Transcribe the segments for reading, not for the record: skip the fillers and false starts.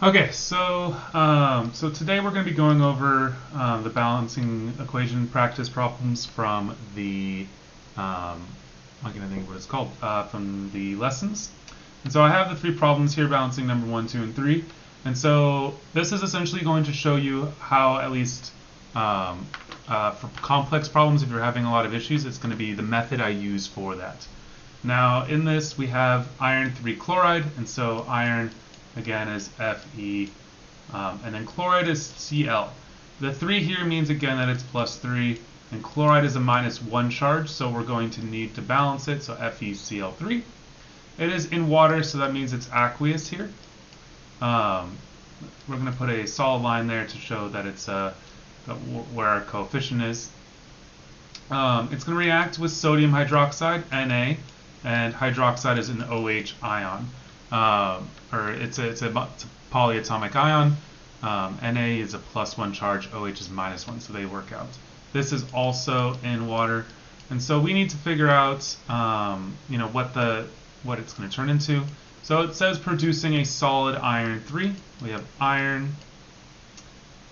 Okay, so today we're going to be going over the balancing equation practice problems from the I can't think of what it's called from the lessons. And so I have the three problems here, balancing number 1, 2, and 3. And so this is essentially going to show you how, at least for complex problems, if you're having a lot of issues, it's going to be the method I use for that. Now in this we have iron 3 chloride, and so iron again is Fe, and then chloride is Cl. The 3 here means again that it's plus 3, and chloride is a -1 charge, so we're going to need to balance it, so FeCl3. It is in water, so that means it's aqueous here. We're going to put a solid line there to show that it's where our coefficient is. It's going to react with sodium hydroxide, Na, and hydroxide is an OH ion. It's a polyatomic ion. Na is a +1 charge, OH is -1, so they work out. This is also in water, and so we need to figure out, what it's going to turn into. So it says producing a solid iron 3. We have iron,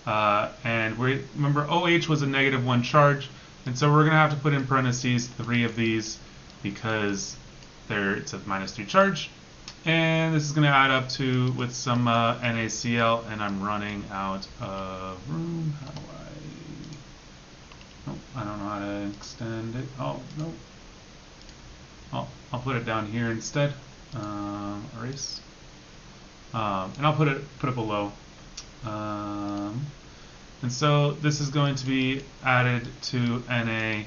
and remember OH was a -1 charge, and so we're going to have to put in parentheses 3 of these because it's a -3 charge. And this is going to add up to with some NaCl, and I'm running out of room. How do I? Nope, I don't know how to extend it. Oh, no. I'll put it down here instead. Erase. And I'll put it below. And so this is going to be added to NaCl.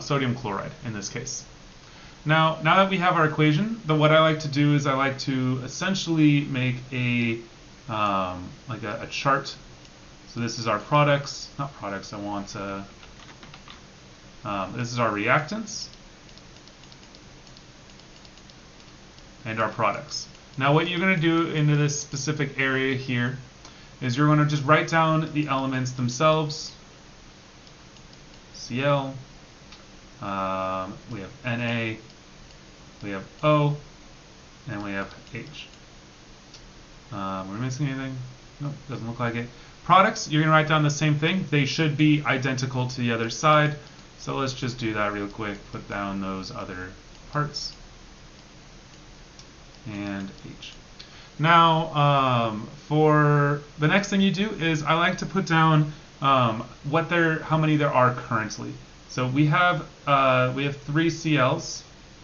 Sodium chloride in this case. Now that we have our equation, what I like to do is I like to essentially make a chart. So this is our products, not products. I want this is our reactants and our products. Now what you're going to do into this specific area here is you're going to just write down the elements themselves. Cl. We have Na. We have O, and we have H. We're missing anything? Nope, doesn't look like it. Products, you're going to write down the same thing. They should be identical to the other side. So let's just do that real quick. Put down those other parts. And H. Now, for the next thing you do is I like to put down how many there are currently. So we have 3 Cls.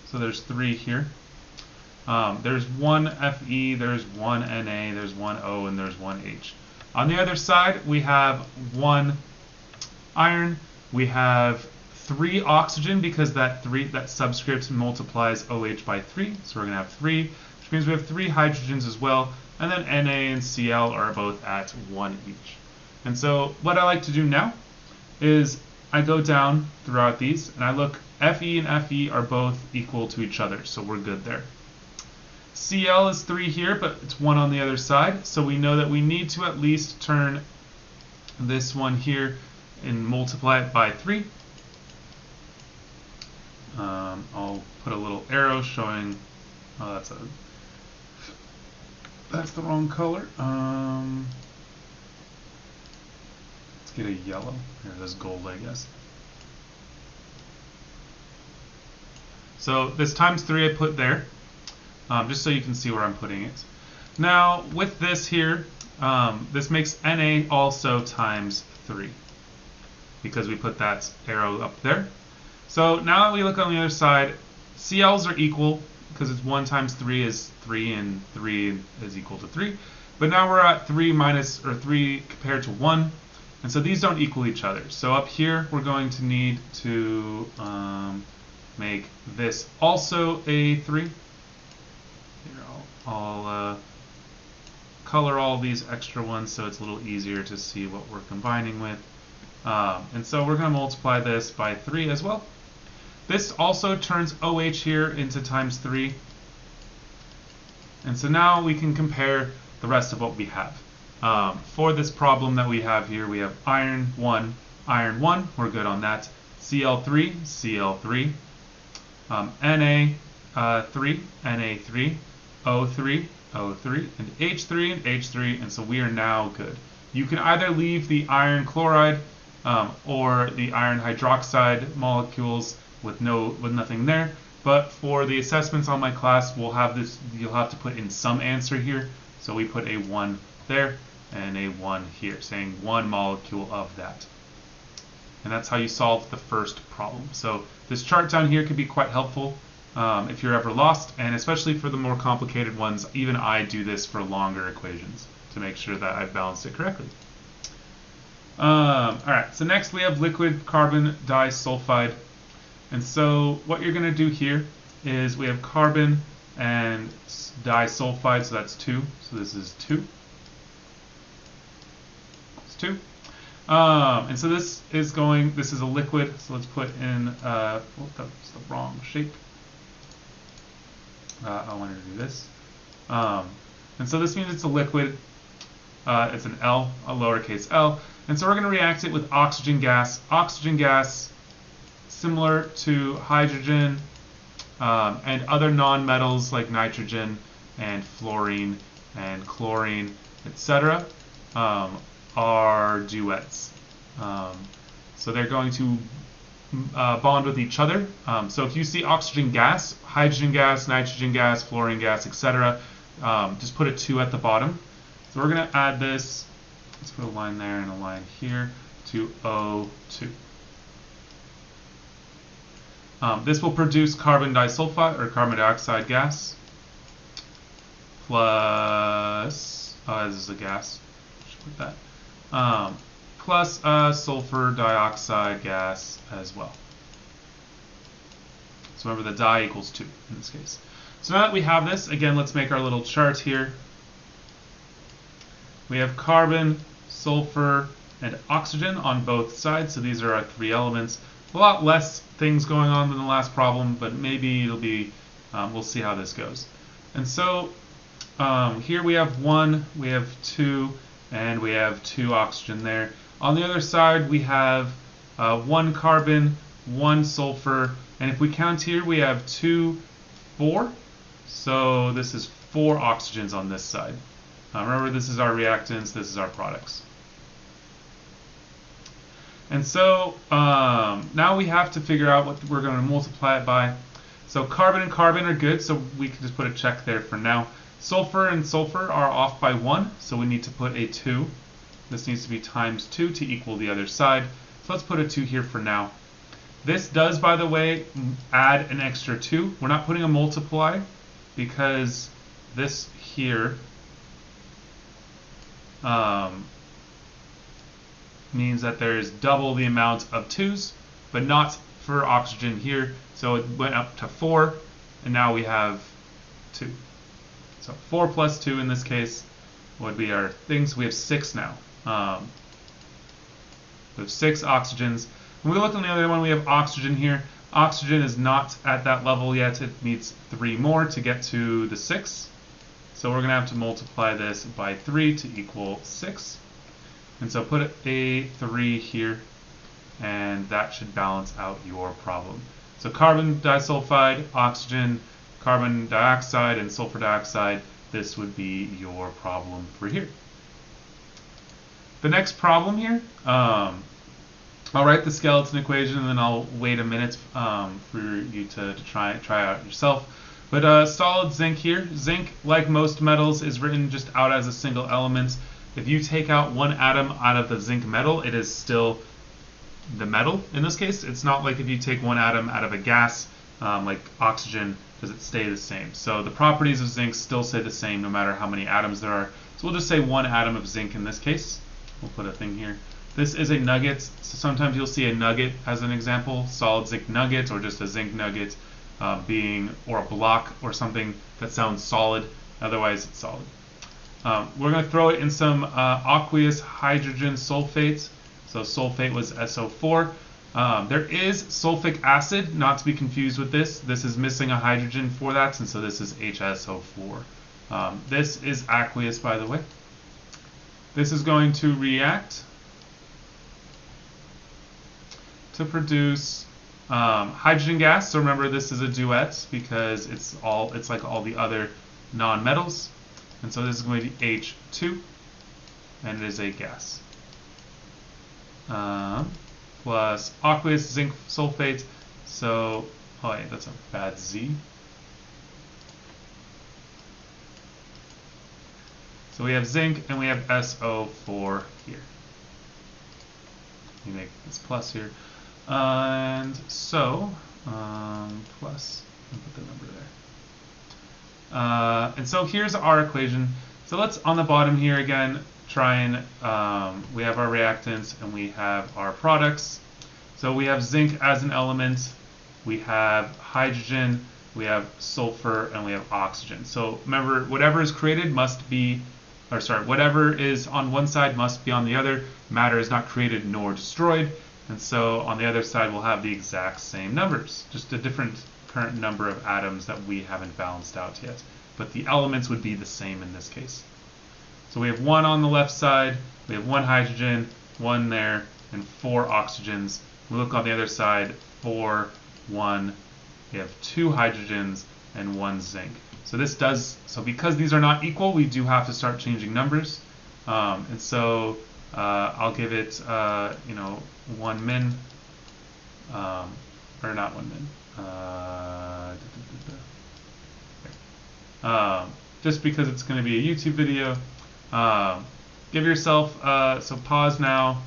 So there's 3 here. There's 1 Fe, there's 1 Na, there's 1 O, and there's 1 H. On the other side, we have 1 iron. We have 3 oxygen because that subscript multiplies OH by 3. So we're going to have 3, which means we have 3 hydrogens as well. And then Na and Cl are both at 1 each. And so what I like to do now is I go down throughout these and I look. Fe and Fe are both equal to each other, so we're good there. Cl is 3 here, but it's 1 on the other side, so we know that we need to at least turn this one here and multiply it by 3. I'll put a little arrow showing. Oh, that's the wrong color. Let's get a yellow. Here, there's gold, I guess. So this times 3 I put there, just so you can see where I'm putting it. Now with this here, this makes Na also times 3, because we put that arrow up there. So now that we look on the other side, Cl's are equal, because it's 1 times 3 is 3, and 3 is equal to 3. But now we're at 3 compared to 1, and so these don't equal each other. So up here we're going to need to make this also a 3. Here, I'll color all these extra ones so it's a little easier to see what we're combining with. And so we're going to multiply this by 3 as well. This also turns OH here into times 3. And so now we can compare the rest of what we have. For this problem that we have here, we have iron 1, we're good on that. Cl3, Na3, Na3, O3, O3, and H3 and H3, and so we are now good. You can either leave the iron chloride or the iron hydroxide molecules with nothing there, but for the assessments on my class, we'll have this. You'll have to put in some answer here, so we put a 1 there and a 1 here, saying 1 molecule of that. And that's how you solve the first problem. So this chart down here could be quite helpful if you're ever lost, and especially for the more complicated ones. Even I do this for longer equations to make sure that I've balanced it correctly. Alright, so next we have liquid carbon disulfide. And so what you're going to do here is we have carbon and disulfide, so that's 2. So this is 2. It's 2. And so this is a liquid, so let's put in, oh, that's the wrong shape. I wanted to do this. And so this means it's a liquid. It's an L, a lowercase l. And so we're going to react it with oxygen gas. Oxygen gas, similar to hydrogen and other nonmetals like nitrogen and fluorine and chlorine, etc., are duets. So they're going to bond with each other. So if you see oxygen gas, hydrogen gas, nitrogen gas, fluorine gas, etc., just put a 2 at the bottom. So we're going to add this. Let's put a line there and a line here to O2. This will produce carbon disulfide or carbon dioxide gas plus, this is a gas, should put that, plus sulfur dioxide gas as well. So remember the di equals 2 in this case. So now that we have this, again, let's make our little chart here. We have carbon, sulfur, and oxygen on both sides, so these are our 3 elements. A lot less things going on than the last problem, but maybe it'll be, we'll see how this goes. And so here we have 1, we have 2, and we have 2 oxygen there. On the other side, we have 1 carbon, 1 sulfur, and if we count here, we have 2, 4. So this is 4 oxygens on this side. Remember, this is our reactants, this is our products. And so now we have to figure out what we're going to multiply it by. So carbon and carbon are good, so we can just put a check there for now. Sulfur and sulfur are off by 1, so we need to put a 2. This needs to be times 2 to equal the other side. So let's put a 2 here for now. This does, by the way, add an extra 2. We're not putting a multiply because this here means that there is double the amount of 2's, but not for oxygen here. So it went up to 4, and now we have 2. So 4 plus 2 in this case would be our things. We have 6 now. We have 6 oxygens. When we look on the other one, we have oxygen here. Oxygen is not at that level yet. It needs 3 more to get to the 6. So we're going to have to multiply this by 3 to equal 6. And so put a 3 here, and that should balance out your problem. So carbon disulfide, oxygen, carbon dioxide, and sulfur dioxide, this would be your problem for here. The next problem here, I'll write the skeleton equation, and then I'll wait a minute for you to try out yourself. But solid zinc here. Zinc, like most metals, is written just out as a single element. If you take out 1 atom out of the zinc metal, it is still the metal in this case. It's not like if you take 1 atom out of a gas, like oxygen, does it stay the same. So the properties of zinc still stay the same no matter how many atoms there are. So we'll just say 1 atom of zinc in this case. We'll put a thing here. This is a nugget, so sometimes you'll see a nugget as an example, solid zinc nugget, or just a zinc nugget or a block or something that sounds solid, otherwise it's solid. We're going to throw it in some aqueous hydrogen sulfate. So sulfate was SO4. There is sulfic acid, not to be confused with this. This is missing a hydrogen for that, and so this is HSO4. This is aqueous, by the way. This is going to react to produce hydrogen gas. So remember, this is a duet because it's like all the other non-metals. And so this is going to be H2, and it is a gas. Plus aqueous zinc sulfate. So, oh wait, that's a bad Z. So we have zinc and we have SO4 here. You make this plus here. And so, plus, I'll put the number there. And so here's our equation. So let's, on the bottom here again, try and, we have our reactants and we have our products. So we have zinc as an element, we have hydrogen, we have sulfur, and we have oxygen. So remember, whatever is created must be, or sorry, whatever is on one side must be on the other. Matter is not created nor destroyed. And so on the other side, we'll have the exact same numbers, just a different current number of atoms that we haven't balanced out yet. But the elements would be the same in this case. So we have 1 on the left side, we have 1 hydrogen, 1 there, and 4 oxygens. We look on the other side, 4, 1, we have 2 hydrogens and 1 zinc. So this does, so because these are not equal, we do have to start changing numbers. And so I'll give it, 1 min, or not 1 min. Just because it's going to be a YouTube video. Give yourself, so pause now,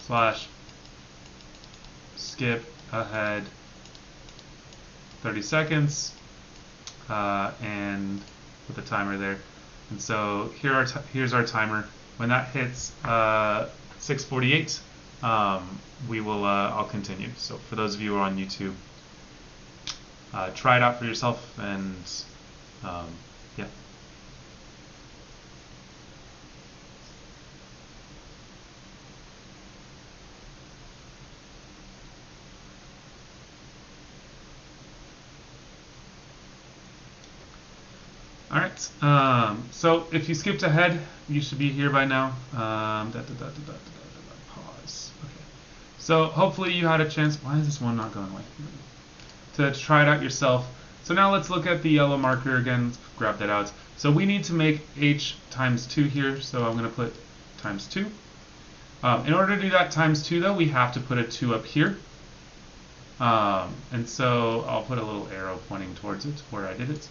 / skip ahead 30 seconds, and put the timer there. And so here's our timer. When that hits 6:48, we will I'll continue. So for those of you who are on YouTube, try it out for yourself, and yeah. Alright, so if you skipped ahead, you should be here by now. Pause. Okay. So hopefully you had a chance. Why is this one not going away? To try it out yourself. So now let's look at the yellow marker again. Let's grab that out. So we need to make H times 2 here, so I'm going to put times 2. In order to do that times 2, though, we have to put a 2 up here. And so I'll put a little arrow pointing towards it, where I did it.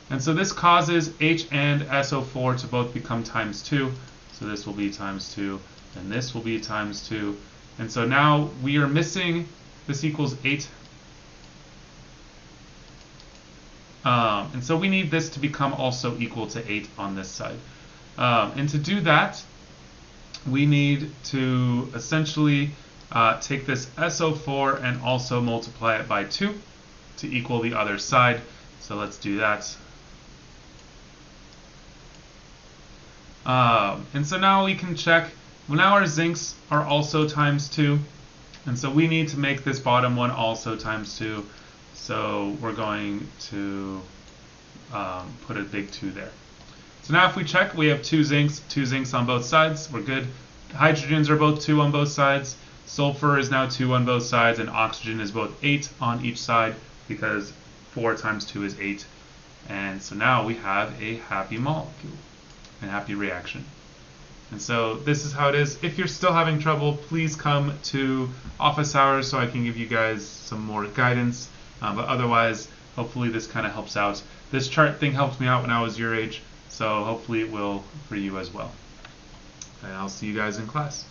And so this causes H and SO4 to both become times 2. So this will be times 2, and this will be times 2. And so now we are missing, this equals 8. And so we need this to become also equal to 8 on this side. And to do that, we need to essentially take this SO4 and also multiply it by 2 to equal the other side. So let's do that. And so now we can check, well, now our zincs are also times 2, and so we need to make this bottom one also times 2, so we're going to put a big 2 there. So now if we check, we have 2 zincs on both sides, we're good. Hydrogens are both 2 on both sides, sulfur is now 2 on both sides, and oxygen is both 8 on each side, because 4 times 2 is 8. And so now we have a happy molecule. And happy reaction. And so this is how it is. If you're still having trouble, please come to office hours so I can give you guys some more guidance. But otherwise, hopefully this kind of helps out. This chart thing helped me out when I was your age, so hopefully it will for you as well. And I'll see you guys in class.